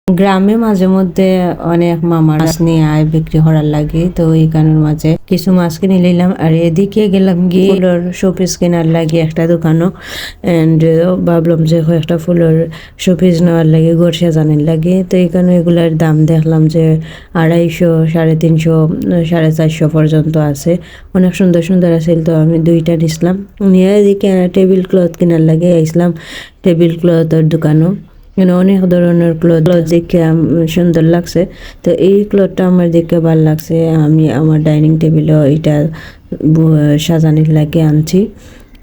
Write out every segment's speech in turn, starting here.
গ্রামে মাঝে মধ্যে অনেক মামার মাছ নিয়ে আয় বিক্রি করার লাগে, তো এই কারণের মাঝে কিছু মাছ কিনে নিলাম। আর এদিকে গেলাম গিয়ে ফুলের শোপিস কেনার লাগে একটা দোকানও, এন্ড ভাবলাম যে একটা ফুলের শোপিস নেওয়ার লাগে, ঘর সাজানোর লাগে। তো এখানে এগুলার দাম দেখলাম যে 250, 350, 450 পর্যন্ত আছে। অনেক সুন্দর সুন্দর আছে, তো আমি দুইটা নিছিলাম। নিয়ে এদিকে টেবিল ক্লথ কেনার লাগে আইসলাম টেবিল ক্লথের দোকানও। অনেক ধরনের ক্লথ দেখে সুন্দর লাগছে। তো এই ক্লথটা আমার দেখে ভালো লাগছে, আমি আমার ডাইনিং টেবিলও এটা সাজানোর লাগে আনছি।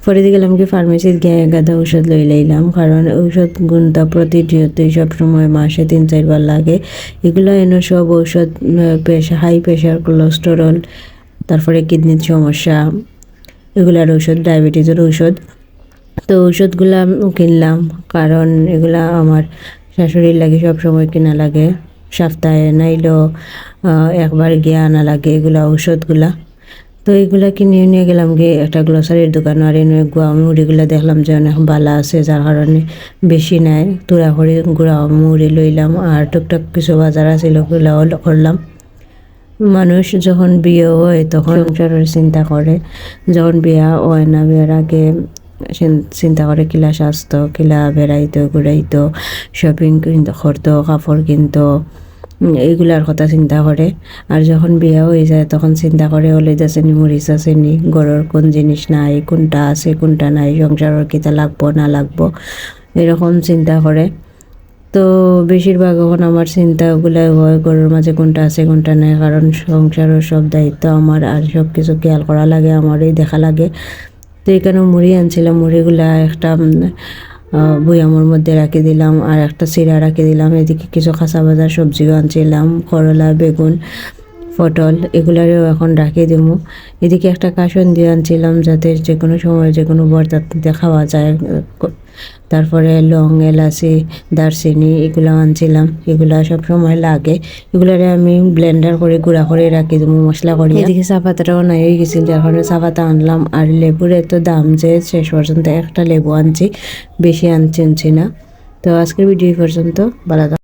পরে দিয়ে গেলাম কি ফার্মেসির গিয়ে গাদা ঔষধ লই লাইলাম, কারণ ঔষধ গুণটা প্রতিনিয়তই সবসময় মাসে 3-4 বার লাগে। এগুলো সব ঔষধ হাই প্রেশার, কোলেস্টেরল, তারপরে কিডনির সমস্যা, এগুলার ঔষধ, ডায়াবেটিসের ঔষধ। তো ঔষধগুলা কিনলাম, কারণ এগুলা আমার শাশুড়ির লাগে সব সময় কেনা লাগে, সপ্তাহে নাইলেও একবার গিয়ে আনা লাগে এগুলা ঔষধগুলা। তো এগুলা কিনে নিয়ে গেলাম গিয়ে একটা গ্রোসারির দোকান। আর গুঁড়া মুড়িগুলা দেখলাম যে অনেক ভালো আছে, যার কারণে বেশি নাই তুরা করে গুঁড়া মুড়ি লইলাম। আর টুকটাক কিছু বাজার আছিল ওগুলাও করলাম। মানুষ যখন বিয়ে হয় তখন সংসারের চিন্তা করে, যখন বিয়া হয় না বিয়ের আগে চিন্তা করে কিলা স্বাস্থ্য, কিলা বেড়াইতো ঘুরাইতো, শপিং করতো, কাপড় কিনতো, এইগুলার কথা চিন্তা করে। আর যখন বিয়া হয়ে যায় তখন চিন্তা করে হলুদ আসেনি, মরিচ আসেনি, ঘরের কোন জিনিস নাই, কোনটা আছে কোনটা নাই, সংসারের কিতা লাগবো না লাগবো, এরকম চিন্তা করে। তো বেশিরভাগ এখন আমার চিন্তাগুলো হয় ঘরের মাঝে কোনটা আছে কোনটা নেই, কারণ সংসারের সব দায়িত্ব আমার, আর সব কিছু খেয়াল করা লাগে, আমারই দেখা লাগে। তো এখানে মুড়ি আনছিলাম, মুড়িগুলা একটা বয়ামের মধ্যে রাখি দিলাম, আর একটা চিরা রাখি দিলাম। এদিকে কিছু কাঁচা বাজার সবজিও আনছিলাম, করলা, বেগুন, পটল, এগুলারও এখন রাখি দিব। এদিকে একটা কাসন দিয়ে আনছিলাম, যাতে যে কোনো সময় যে কোনো বরযাত্রীতে খাওয়া যায়। তারপরে লং, এলাচি, দারচিনি এগুলো আনছিলাম, এগুলা সব সময় লাগে। এগুলারে আমি ব্লেন্ডার করে গুঁড়া করে রাখি দেবো মশলা করি। এদিকে চা পাতাটাও নাই হয়ে গেছিল, যার কারণে চা পাতা আনলাম। আর লেবুর এত দাম যে শেষ পর্যন্ত একটা লেবু আনছি, বেশি আনছি না। তো আজকের ভিডিও পর্যন্ত ভালো।